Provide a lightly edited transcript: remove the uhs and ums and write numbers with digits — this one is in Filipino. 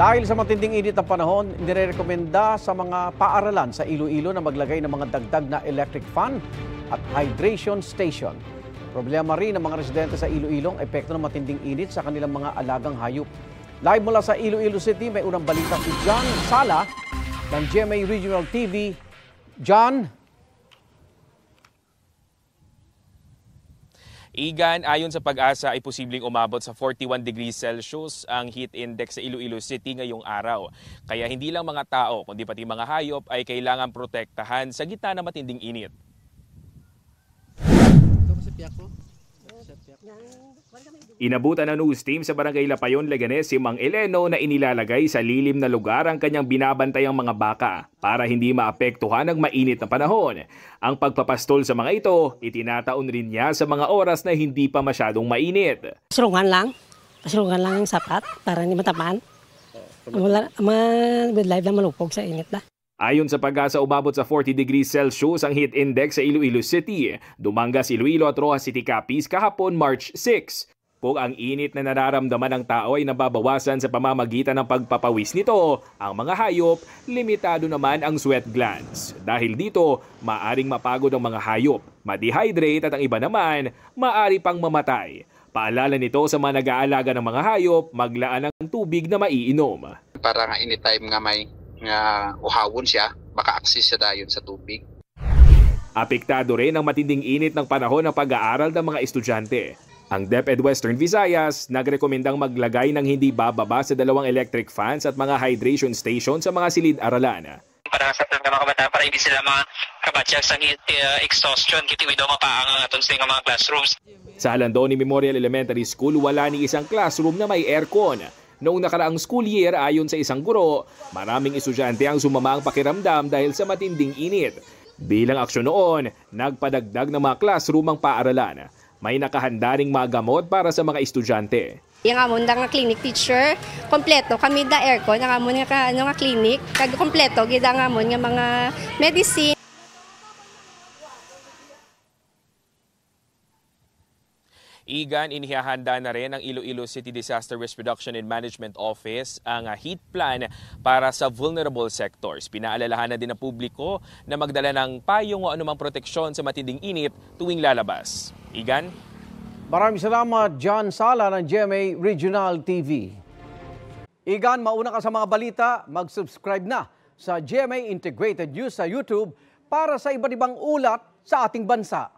Dahil sa matinding init ng panahon, inirekomenda sa mga paaralan sa Iloilo na maglagay ng mga dagdag na electric fan at hydration station. Problema rin ng mga residente sa Iloilo ang epekto ng matinding init sa kanilang mga alagang hayop. Live mula sa Iloilo City, may unang balita si John Sala ng GMA Regional TV. John? Igan, ayon sa Pag-asa ay posibleng umabot sa 41 degrees Celsius ang heat index sa Iloilo City ngayong araw. Kaya hindi lang mga tao, kundi pati mga hayop ay kailangan protektahan sa gitna ng matinding init. Inabutan ng news team sa Barangay Lapayon, Leganés si Mang Eleno na inilalagay sa lilim na lugar ang kanyang binabantayang mga baka para hindi maapektuhan ng mainit na panahon. Ang pagpapastol sa mga ito, itinataon rin niya sa mga oras na hindi pa masyadong mainit. Pasulungan lang yung sapat para hindi matamaan. Good life lang malupog sa init na. Ayon sa Pag-asa, umabot sa 40 degrees Celsius ang heat index sa Iloilo City, Dumangas, Iloilo at Rojas City, Capiz kahapon March 6. Kung ang init na nararamdaman ng tao ay nababawasan sa pamamagitan ng pagpapawis nito, ang mga hayop, limitado naman ang sweat glands. Dahil dito, maaring mapagod ang mga hayop, ma-dehydrate at ang iba naman, maari pang mamatay. Paalala nito sa mga nag-aalaga ng mga hayop, maglaan ng tubig na maiinom. Para nga anytime nga may uhawon siya, maka-access siya dayon sa tubig. Apektado rin ang matinding init ng panahon ng pag-aaral ng mga estudyante. Ang DepEd Western Visayas nagrekomendang maglagay ng hindi bababa sa 2 electric fans at mga hydration station sa mga silid-aralan. Para sa mga kabataan, para hindi sila mga kabatsyag sa exhaustion, kiti wido mapaang atong sa mga classrooms. Sa Halandoni Memorial Elementary School, wala ni isang classroom na may aircon. Noong nakaraang school year, ayon sa isang guro, maraming estudyante ang sumama ang pakiramdam dahil sa matinding init. Bilang aksyon noon, nagpadagdag ng mga classroom ang paaralan. May nakahanda ring mga gamot para sa mga estudyante. Yung amon nga clinic teacher, kompleto kami da aircon, ang amon nga clinic, kag kompleto gid ang amon nga mga medicine. Igan, inihahanda na rin ng Iloilo City Disaster Risk Reduction and Management Office ang heat plan para sa vulnerable sectors. Pinaalalahanan din ng publiko na magdala ng payong o anumang proteksyon sa matinding init tuwing lalabas. Igan? Maraming salamat, John Sala ng GMA Regional TV. Igan, mauna ka sa mga balita, mag-subscribe na sa GMA Integrated News sa YouTube para sa iba't ibang ulat sa ating bansa.